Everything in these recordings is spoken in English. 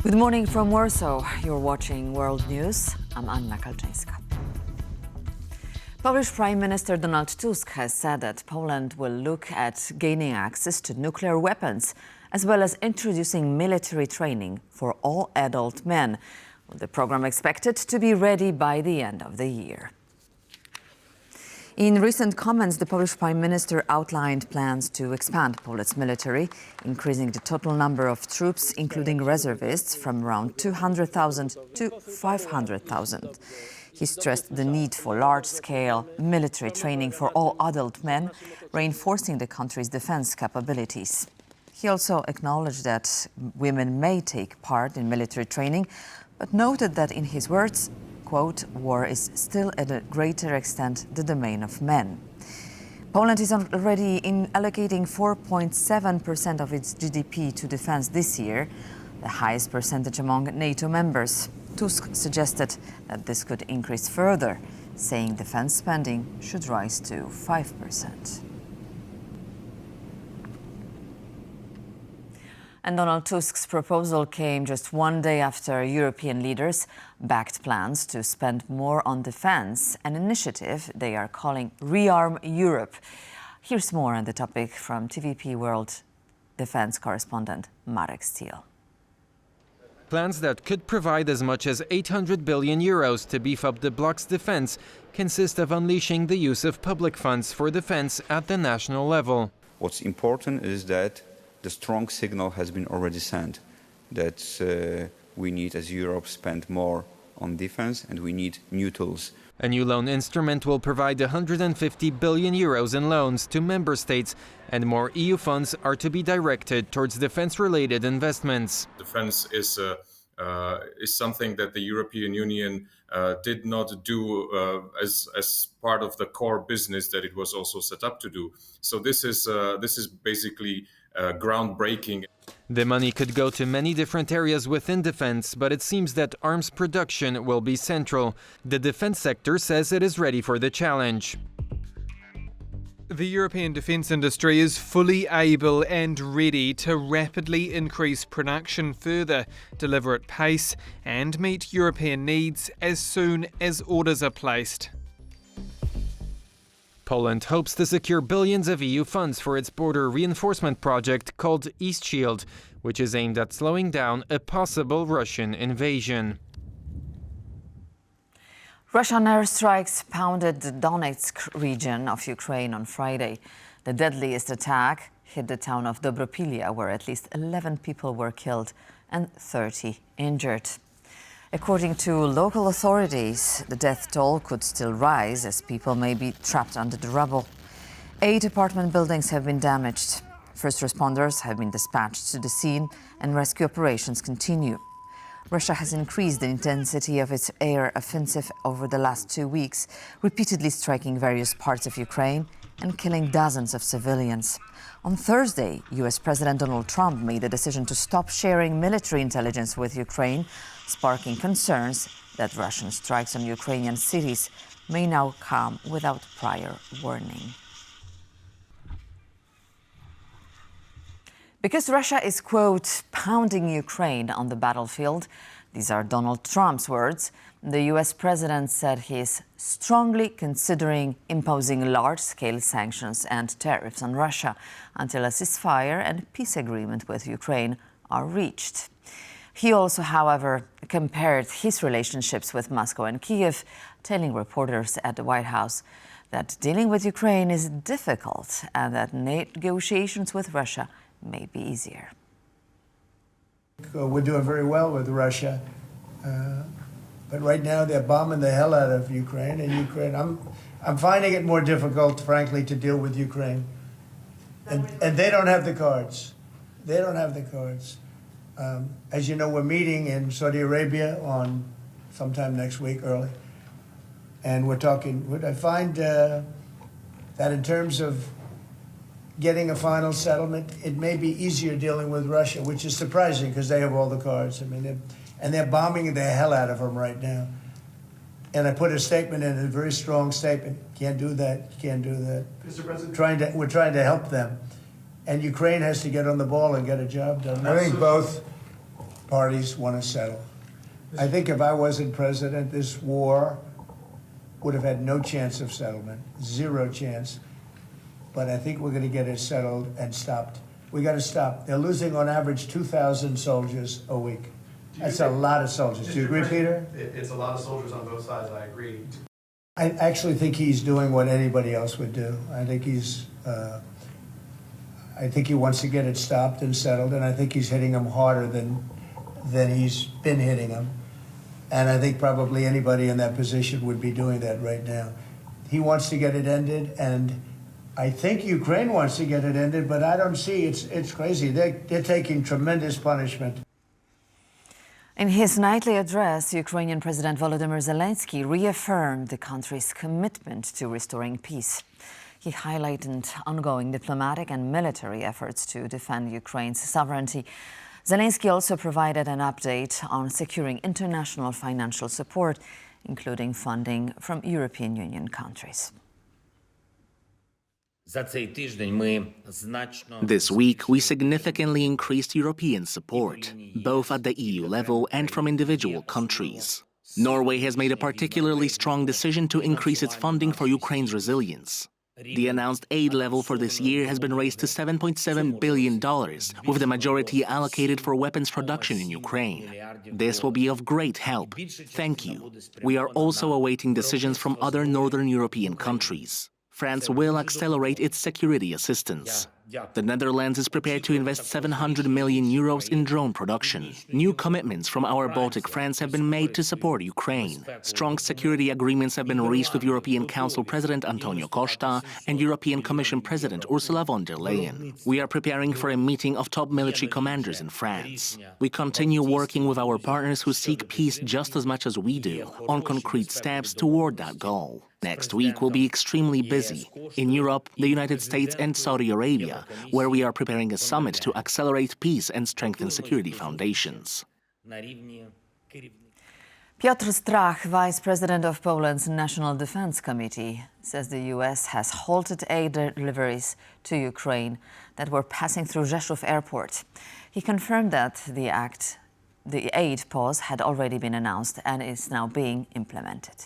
Good morning from Warsaw. You're watching World News. I'm Anna Kalczyńska. Polish Prime Minister Donald Tusk has said that Poland will look at gaining access to nuclear weapons, as well as introducing military training for all adult men, with the program expected to be ready by the end of the year. In recent comments, the Polish Prime Minister outlined plans to expand Poland's military, increasing the total number of troops, including reservists, from around 200,000 to 500,000. He stressed the need for large-scale military training for all adult men, reinforcing the country's defense capabilities. He also acknowledged that women may take part in military training, but noted that, in his words, quote, war is still at a greater extent the domain of men. Poland is already allocating 4.7% of its GDP to defense this year, the highest percentage among NATO members. Tusk suggested that this could increase further, saying defense spending should rise to 5%. And Donald Tusk's proposal came just one day after European leaders backed plans to spend more on defense, an initiative they are calling Rearm Europe. Here's more on the topic from TVP World Defense correspondent Marek Steele. Plans that could provide as much as 800 billion euros to beef up the bloc's defense consist of unleashing the use of public funds for defense at the national level. What's important is that the strong signal has been already sent that we need, as Europe, spend more on defense and we need new tools. A new loan instrument will provide 150 billion euros in loans to member states, and more EU funds are to be directed towards defense-related investments. Defense is something that the European Union did not do as part of the core business that it was also set up to do. So this is basically groundbreaking. The money could go to many different areas within defense, but it seems that arms production will be central. The defense sector says it is ready for the challenge. The European defence industry is fully able and ready to rapidly increase production further, deliver at pace and meet European needs as soon as orders are placed. Poland hopes to secure billions of EU funds for its border reinforcement project called East Shield, which is aimed at slowing down a possible Russian invasion. Russian airstrikes pounded the Donetsk region of Ukraine on Friday. The deadliest attack hit the town of Dobropillya, where at least 11 people were killed and 30 injured. According to local authorities, the death toll could still rise as people may be trapped under the rubble. 8 apartment buildings have been damaged. First responders have been dispatched to the scene and rescue operations continue. Russia has increased the intensity of its air offensive over the last 2 weeks, repeatedly striking various parts of Ukraine and killing dozens of civilians. On Thursday, US President Donald Trump made the decision to stop sharing military intelligence with Ukraine, sparking concerns that Russian strikes on Ukrainian cities may now come without prior warning. Because Russia is, quote, pounding Ukraine on the battlefield, these are Donald Trump's words, the US president said he is strongly considering imposing large-scale sanctions and tariffs on Russia until a ceasefire and peace agreement with Ukraine are reached. He also, however, compared his relationships with Moscow and Kiev, telling reporters at the White House that dealing with Ukraine is difficult and that negotiations with Russia may be easier. We're doing very well with Russia, but right now they're bombing the hell out of Ukraine, and I'm finding it more difficult, frankly, to deal with Ukraine. And they don't have the cards. They don't have the cards. As you know, we're meeting in Saudi Arabia on sometime next week, early, and we're talking. I find that in terms of getting a final settlement, it may be easier dealing with Russia, which is surprising because they have all the cards. I mean, they're bombing the hell out of them right now. And I put a statement in, a very strong statement. Can't do that. Can't do that. Mr. President, we're trying to help them, and Ukraine has to get on the ball and get a job done. I think both parties want to settle. I think if I wasn't president, this war would have had no chance of settlement, zero chance. But I think we're going to get it settled and stopped. We got to stop. They're losing on average 2,000 soldiers a week. That's a lot of soldiers. Do you agree, Peter? It's a lot of soldiers on both sides. I agree. I actually think he's doing what anybody else would do. I think he wants to get it stopped and settled, and I think he's hitting them harder than he's been hitting them. And I think probably anybody in that position would be doing that right now. He wants to get it ended, and I think Ukraine wants to get it ended, but I don't see, it's crazy. They're taking tremendous punishment. In his nightly address, Ukrainian President Volodymyr Zelensky reaffirmed the country's commitment to restoring peace. He highlighted ongoing diplomatic and military efforts to defend Ukraine's sovereignty. Zelensky also provided an update on securing international financial support, including funding from European Union countries. This week, we significantly increased European support, both at the EU level and from individual countries. Norway has made a particularly strong decision to increase its funding for Ukraine's resilience. The announced aid level for this year has been raised to $7.7 billion, with the majority allocated for weapons production in Ukraine. This will be of great help. Thank you. We are also awaiting decisions from other Northern European countries. France will accelerate its security assistance. The Netherlands is prepared to invest 700 million euros in drone production. New commitments from our Baltic friends have been made to support Ukraine. Strong security agreements have been reached with European Council President Antonio Costa and European Commission President Ursula von der Leyen. We are preparing for a meeting of top military commanders in France. We continue working with our partners who seek peace just as much as we do, on concrete steps toward that goal. Next week will be extremely busy in Europe, the United States and Saudi Arabia, where we are preparing a summit to accelerate peace and strengthen security foundations. Piotr Strach, Vice President of Poland's National Defense Committee, says the U.S. has halted aid deliveries to Ukraine that were passing through Rzeszów airport. He confirmed that the aid pause had already been announced and is now being implemented.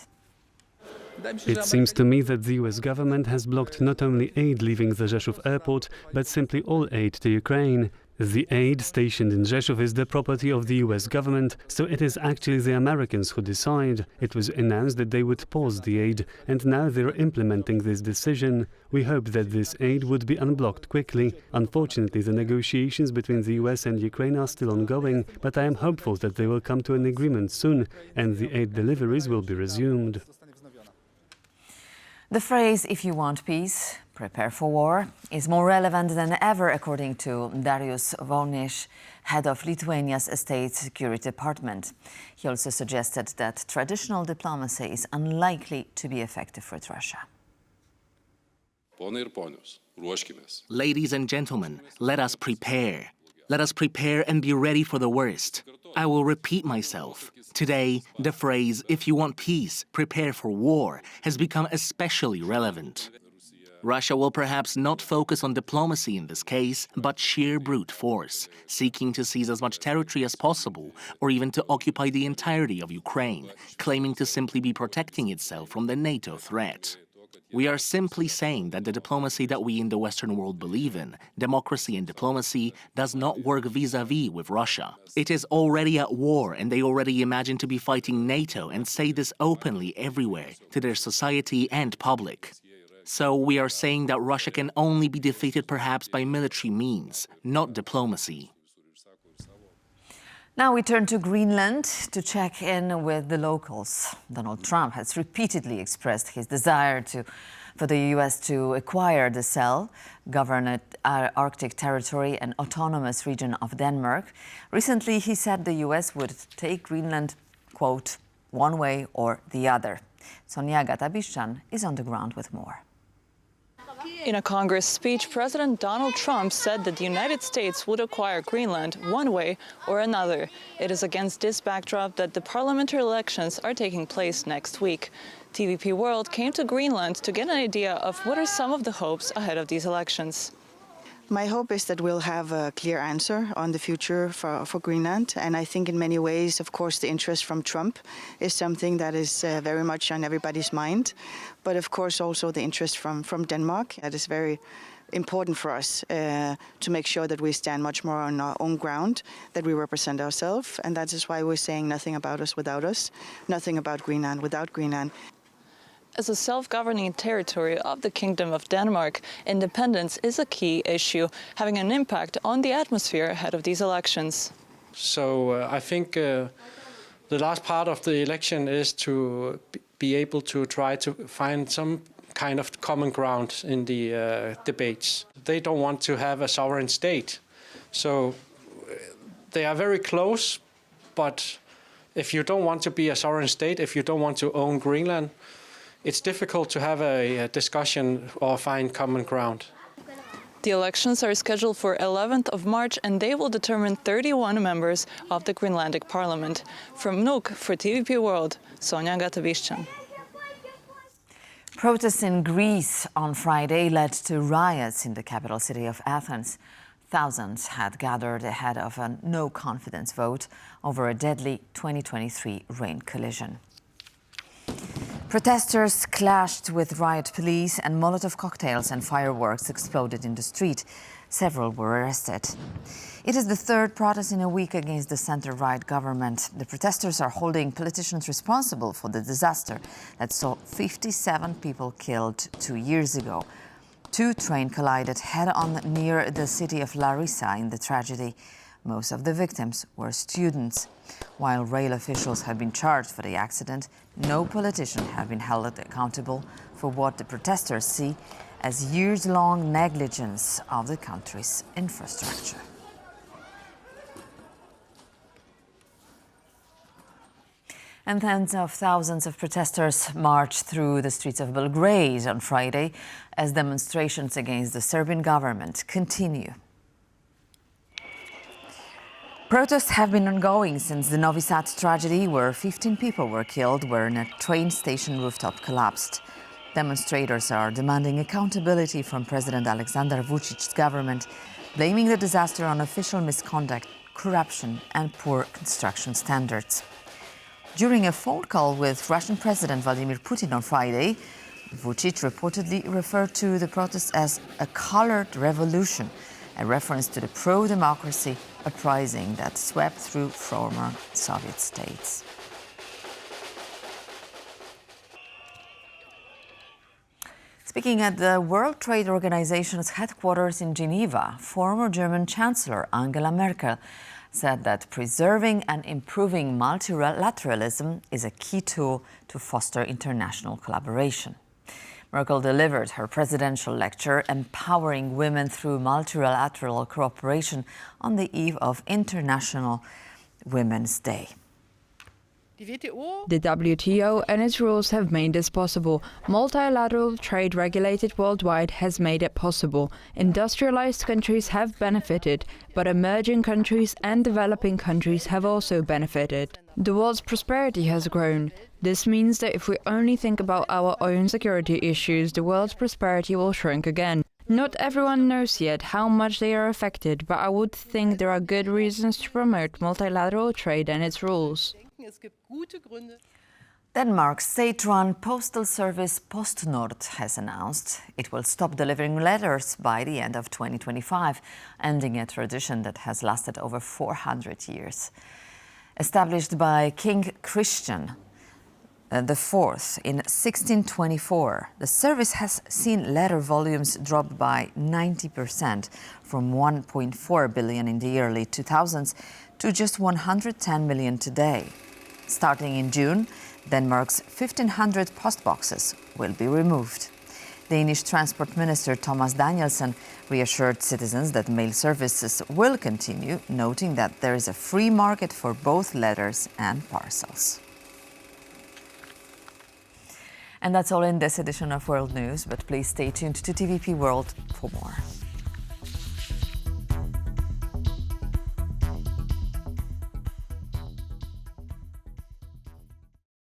It seems to me that the US government has blocked not only aid leaving the Rzeszów airport, but simply all aid to Ukraine. The aid stationed in Rzeszów is the property of the US government, so it is actually the Americans who decide. It was announced that they would pause the aid, and now they're implementing this decision. We hope that this aid would be unblocked quickly. Unfortunately, the negotiations between the US and Ukraine are still ongoing, but I am hopeful that they will come to an agreement soon, and the aid deliveries will be resumed. The phrase, if you want peace, prepare for war, is more relevant than ever, according to Dariusz Wolnisz, head of Lithuania's State Security Department. He also suggested that traditional diplomacy is unlikely to be effective with Russia. Ladies and gentlemen, let us prepare. Let us prepare and be ready for the worst. I will repeat myself. Today, the phrase, if you want peace, prepare for war, has become especially relevant. Russia will perhaps not focus on diplomacy in this case, but sheer brute force, seeking to seize as much territory as possible, or even to occupy the entirety of Ukraine, claiming to simply be protecting itself from the NATO threat. We are simply saying that the diplomacy that we in the Western world believe in, democracy and diplomacy, does not work vis-à-vis with Russia. It is already at war, and they already imagine to be fighting NATO and say this openly everywhere, to their society and public. So we are saying that Russia can only be defeated perhaps by military means, not diplomacy. Now we turn to Greenland to check in with the locals. Donald Trump has repeatedly expressed his desire for the U.S. to acquire the self-governed Arctic territory and autonomous region of Denmark. Recently, he said the U.S. would take Greenland, quote, one way or the other. Sonia Gatabishchan is on the ground with more. In a Congress speech, President Donald Trump said that the United States would acquire Greenland one way or another. It is against this backdrop that the parliamentary elections are taking place next week. TVP World came to Greenland to get an idea of what are some of the hopes ahead of these elections. My hope is that we'll have a clear answer on the future for Greenland. And I think in many ways, of course, the interest from Trump is something that is very much on everybody's mind. But of course, also the interest from Denmark. That is very important for us to make sure that we stand much more on our own ground, that we represent ourselves. And that is why we're saying nothing about us without us, nothing about Greenland without Greenland. As a self-governing territory of the Kingdom of Denmark, independence is a key issue, having an impact on the atmosphere ahead of these elections. So I think the last part of the election is to be able to try to find some kind of common ground in the debates. They don't want to have a sovereign state. So they are very close, but if you don't want to be a sovereign state, if you don't want to own Greenland, it's difficult to have a discussion or find common ground. The elections are scheduled for 11th of March and they will determine 31 members of the Greenlandic Parliament. From Nuuk for TVP World, Sonja Gatavishchan. Protests in Greece on Friday led to riots in the capital city of Athens. Thousands had gathered ahead of a no-confidence vote over a deadly 2023 rain collision. Protesters clashed with riot police and Molotov cocktails and fireworks exploded in the street. Several were arrested. It is the third protest in a week against the center-right government. The protesters are holding politicians responsible for the disaster that saw 57 people killed 2 years ago. 2 trains collided head-on near the city of Larissa in the tragedy. Most of the victims were students. While rail officials have been charged for the accident, no politician have been held accountable for what the protesters see as years-long negligence of the country's infrastructure. And tens of thousands of protesters marched through the streets of Belgrade on Friday as demonstrations against the Serbian government continue. Protests have been ongoing since the Novi Sad tragedy, where 15 people were killed when a train station rooftop collapsed. Demonstrators are demanding accountability from President Aleksandar Vučić's government, blaming the disaster on official misconduct, corruption and poor construction standards. During a phone call with Russian President Vladimir Putin on Friday, Vučić reportedly referred to the protests as a colored revolution, a reference to the pro-democracy uprising that swept through former Soviet states. Speaking at the World Trade Organization's headquarters in Geneva, former German Chancellor Angela Merkel said that preserving and improving multilateralism is a key tool to foster international collaboration. Merkel delivered her presidential lecture, Empowering Women Through Multilateral Cooperation, on the eve of International Women's Day. The WTO and its rules have made this possible. Multilateral trade regulated worldwide has made it possible. Industrialized countries have benefited, but emerging countries and developing countries have also benefited. The world's prosperity has grown. This means that if we only think about our own security issues, the world's prosperity will shrink again. Not everyone knows yet how much they are affected, but I would think there are good reasons to promote multilateral trade and its rules. Denmark's state-run postal service PostNord has announced it will stop delivering letters by the end of 2025, ending a tradition that has lasted over 400 years. Established by King Christian IV in 1624, the service has seen letter volumes drop by 90%, from 1.4 billion in the early 2000s to just 110 million today. Starting in June, Denmark's 1,500 postboxes will be removed. Danish Transport Minister Thomas Danielsen reassured citizens that mail services will continue, noting that there is a free market for both letters and parcels. And that's all in this edition of World News, but please stay tuned to TVP World for more.